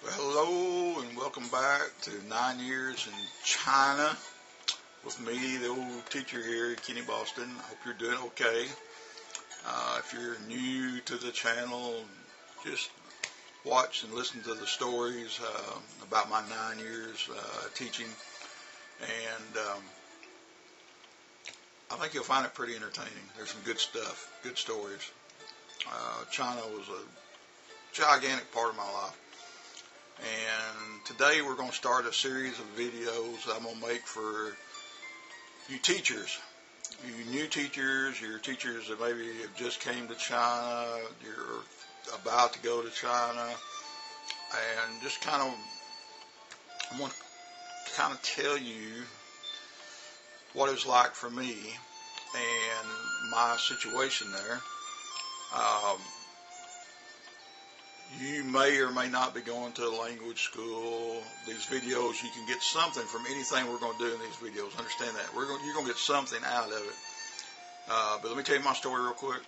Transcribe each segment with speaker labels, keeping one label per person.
Speaker 1: Hello and welcome back to 9 Years in China with me, the old teacher here, Kenny Boston. I hope you're doing okay. If you're new to the channel, just watch and listen to the stories about my 9 years teaching, and I think you'll find it pretty entertaining. There's some good stuff, good stories. China was a gigantic part of my life. And today we're going to start a series of videos I'm going to make for you teachers, you new teachers, your teachers that maybe have just came to China, you're about to go to China, and just I'm going to kind of tell you what it's like for me and my situation there. You may or may not be going to a language school. These videos, you can get something from anything we're going to do in these videos. Understand that. You're going to get something out of it. But let me tell you my story real quick.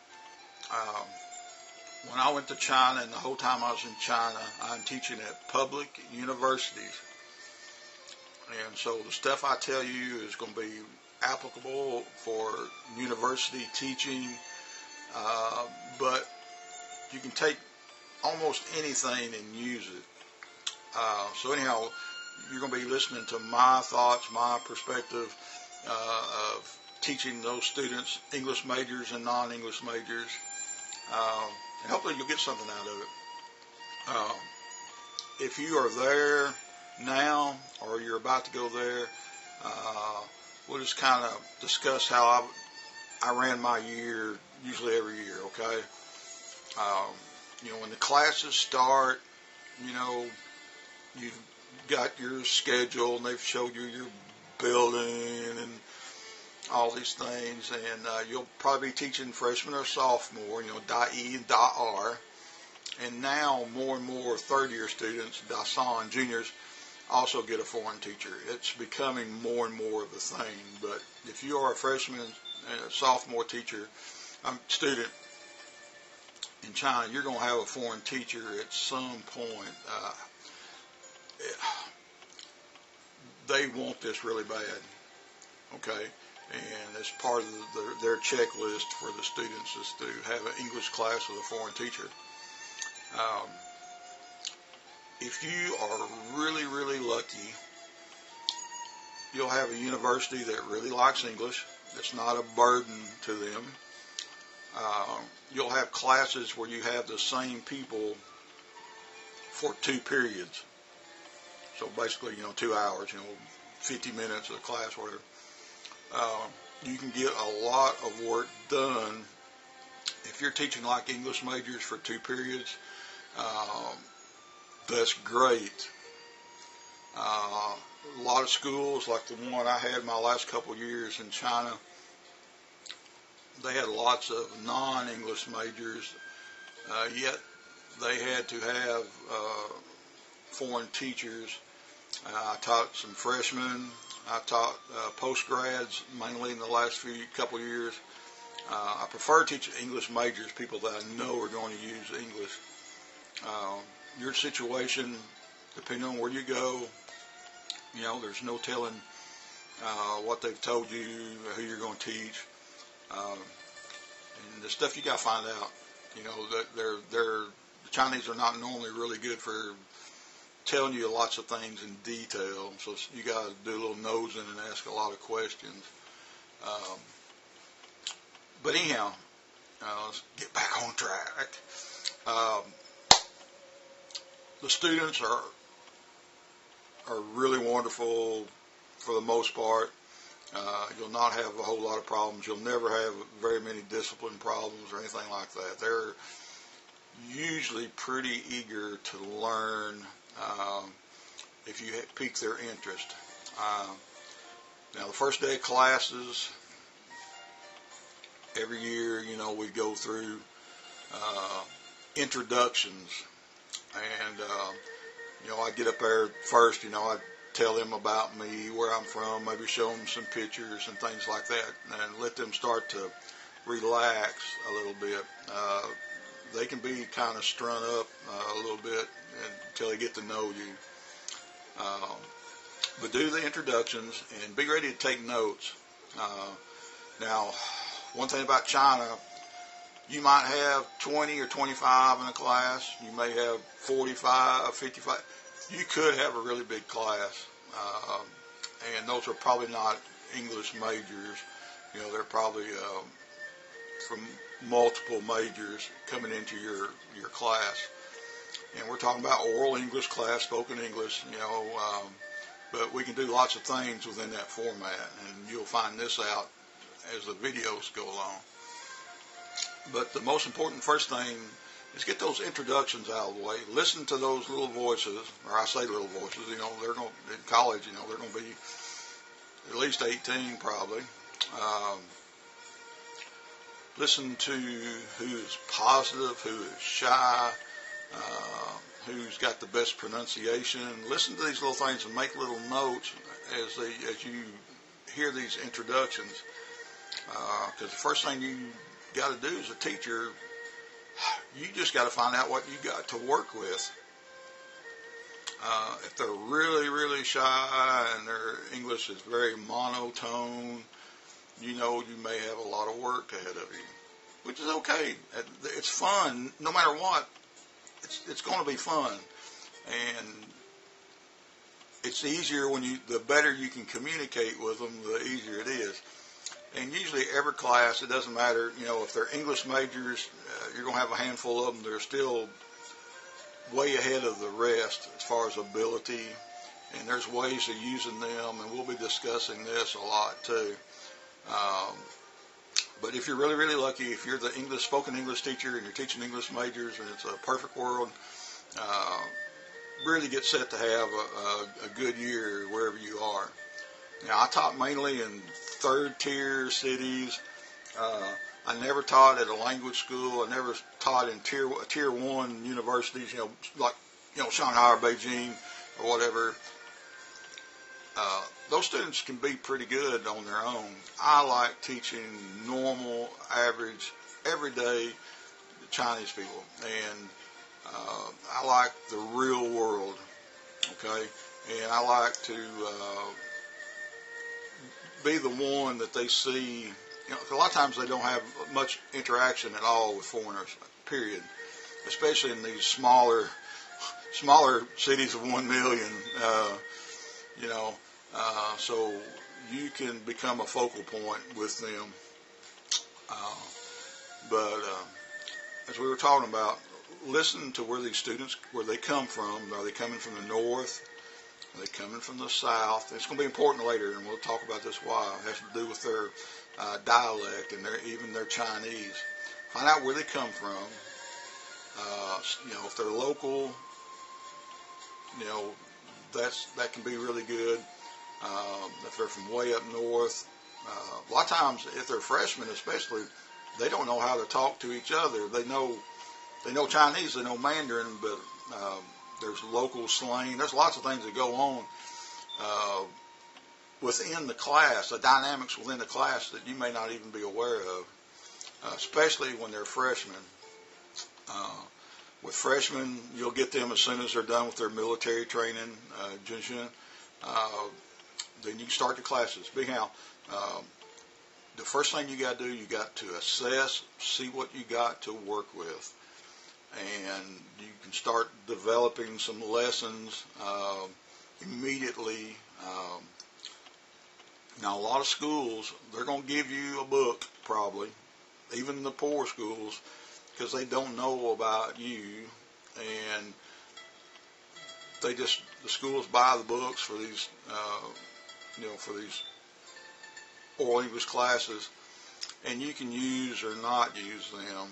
Speaker 1: When I went to China, and the whole time I was in China, I'm teaching at public universities. And so the stuff I tell you is going to be applicable for university teaching. But you can take almost anything and use it. So anyhow, you're going to be listening to my thoughts, my perspective of teaching those students, English majors and non-English majors, and hopefully you'll get something out of it. If you are there now or you're about to go there, we'll just kind of discuss how I ran my year, usually every year, okay? When the classes start, you've got your schedule and they've showed you your building and all these things, and you'll probably be teaching freshmen or sophomore, DA and DAR, and now more and more third-year students, DASAN juniors, also get a foreign teacher. It's becoming more and more of the thing, but if you are a freshman and a sophomore student, in China, you're going to have a foreign teacher at some point. They want this really bad, okay? And it's part of their checklist for the students is to have an English class with a foreign teacher. If you are really, really lucky, you'll have a university that really likes English. It's not a burden to them. You'll have classes where you have the same people for 2 periods. So basically, 2 hours, 50 minutes of class, whatever. You can get a lot of work done if you're teaching like English majors for 2 periods. That's great. A lot of schools, like the one I had my last couple of years in China, they had lots of non-English majors, yet they had to have foreign teachers. I taught some freshmen. I taught post-grads, mainly in the last couple of years. I prefer teaching English majors, people that I know are going to use English. Your situation, depending on where you go, there's no telling what they've told you, who you're going to teach. And the stuff you got to find out, that the Chinese are not normally really good for telling you lots of things in detail, so you got to do a little nosing and ask a lot of questions. But anyhow, let's get back on track. The students are really wonderful for the most part. You'll not have a whole lot of problems. You'll never have very many discipline problems or anything like that. They're usually pretty eager to learn if you pique their interest. Now, the first day of classes, every year, we go through introductions. And, I get up there first, I tell them about me, where I'm from, maybe show them some pictures and things like that, and let them start to relax a little bit. They can be kind of strung up a little bit, and until they get to know you. But do the introductions and be ready to take notes. Now, one thing about China, you might have 20 or 25 in a class. You may have 45, 55. You could have a really big class. And those are probably not English majors. You know, they're probably from multiple majors coming into your class. And we're talking about oral English class, spoken English, you know, but we can do lots of things within that format, and you'll find this out as the videos go along. But the most important first thing is get those introductions out of the way. Listen to those little voices, or I say little voices, you know, they're going in college, you know, they're going to be at least 18 probably. Listen to who's positive, who is shy, who's got the best pronunciation. Listen to these little things and make little notes as you hear these introductions. Because the first thing you got to do as a teacher, you just got to find out what you got to work with. If they're really, really shy and their English is very monotone, you know you may have a lot of work ahead of you, which is okay. It's fun, no matter what. It's going to be fun, and it's easier when the better you can communicate with them, the easier it is. And usually every class, it doesn't matter, you know, if they're English majors, you're going to have a handful of them. They're still way ahead of the rest as far as ability, and there's ways of using them, and we'll be discussing this a lot too. But if you're really, really lucky, if you're the spoken English teacher and you're teaching English majors and it's a perfect world, really get set to have a good year wherever you are. Now, I taught mainly in third-tier cities. I never taught at a language school. I never taught in tier 1 universities, you know, like, you know, Shanghai or Beijing or whatever. Those students can be pretty good on their own. I like teaching normal, average, everyday Chinese people, and I like the real world, okay? And I like to be the one that they see. You know, a lot of times they don't have much interaction at all with foreigners, period, especially in these smaller cities of 1 million, you know. So you can become a focal point with them. But as we were talking about, listen to where these students, where they come from. Are they coming from the north? Are they coming from the south? It's going to be important later, and we'll talk about this why. It has to do with their dialect and even their Chinese. Find out where they come from. You know, if they're local, you know, that can be really good. If they're from way up north, a lot of times, if they're freshmen especially, they don't know how to talk to each other. They know Chinese, they know Mandarin, but there's local slang. There's lots of things that go on within the class, the dynamics within the class that you may not even be aware of, especially when they're freshmen. With freshmen, you'll get them as soon as they're done with their military training, Junshun. Then you can start the classes. Big Hal, the first thing you got to do, you got to assess, see what you got to work with. And you can start developing some lessons immediately. Now, a lot of schools, they're going to give you a book, probably, even the poor schools, because they don't know about you, and the schools buy the books for these, for these oral English classes, and you can use or not use them.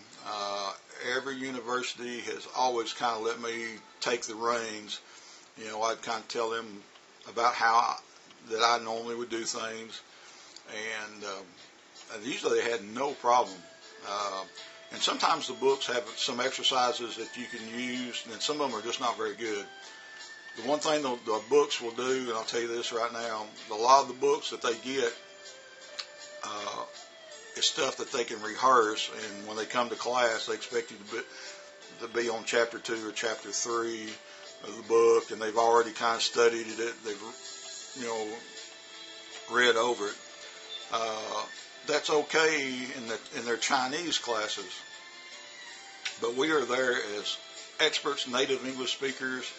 Speaker 1: Every university has always kind of let me take the reins. You know, I'd kind of tell them about how that I normally would do things, and usually they had no problem. And sometimes the books have some exercises that you can use, and some of them are just not very good. The one thing the books will do, and I'll tell you this right now, a lot of the books that they get is stuff that they can rehearse, and when they come to class, they expect you to be on chapter 2 or chapter 3 of the book and they've already kind of studied it, they've, you know, read over it. That's okay in their Chinese classes, but we are there as experts, native English speakers,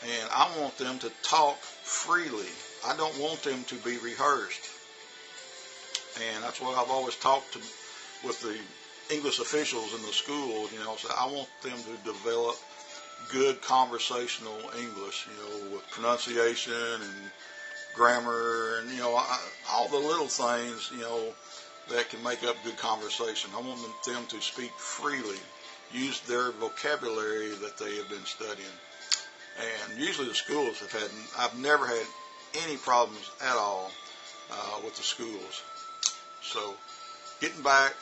Speaker 1: and I want them to talk freely. I don't want them to be rehearsed, and that's what I've always talked with the English officials in the school. You know, so I want them to develop good conversational English, you know, with pronunciation and grammar and, you know, all the little things, you know, that can make up good conversation. I want them to speak freely, use their vocabulary that they have been studying. And usually the schools I've never had any problems at all with the schools. So getting back,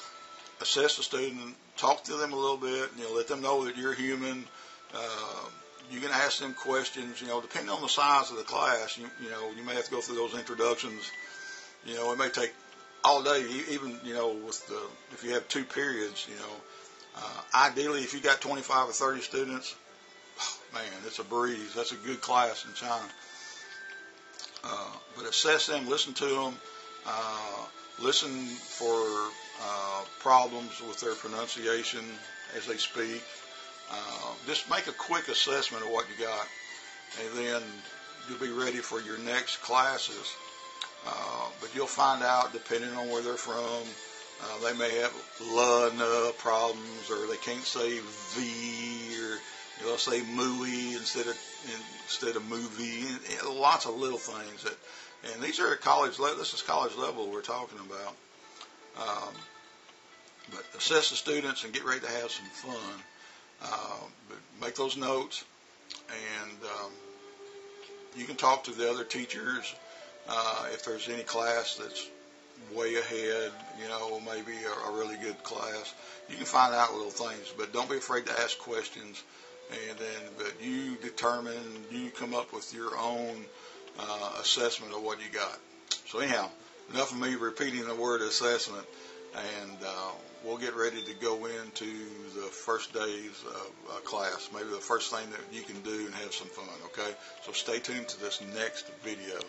Speaker 1: assess the student, talk to them a little bit, you know, let them know that you're human. You can ask them questions, you know, depending on the size of the class, you know, you may have to go through those introductions. You know, it may take all day, even, you know, if you have 2 periods, you know. Ideally, if you got 25 or 30 students, man, it's a breeze. That's a good class in China. But assess them, listen to them, listen for problems with their pronunciation as they speak. Just make a quick assessment of what you got, and then you'll be ready for your next classes. But you'll find out, depending on where they're from, they may have LNA problems, or they can't say V, or they'll say mooey instead of movie. And lots of little things and these are at college level. This is college level we're talking about. But assess the students and get ready to have some fun. But make those notes, and you can talk to the other teachers if there's any class that's way ahead, you know, maybe a really good class. You can find out little things, but don't be afraid to ask questions. But you come up with your own assessment of what you got. So anyhow, enough of me repeating the word assessment, and we'll get ready to go into the first days of class, maybe the first thing that you can do and have some fun, okay? So stay tuned to this next video.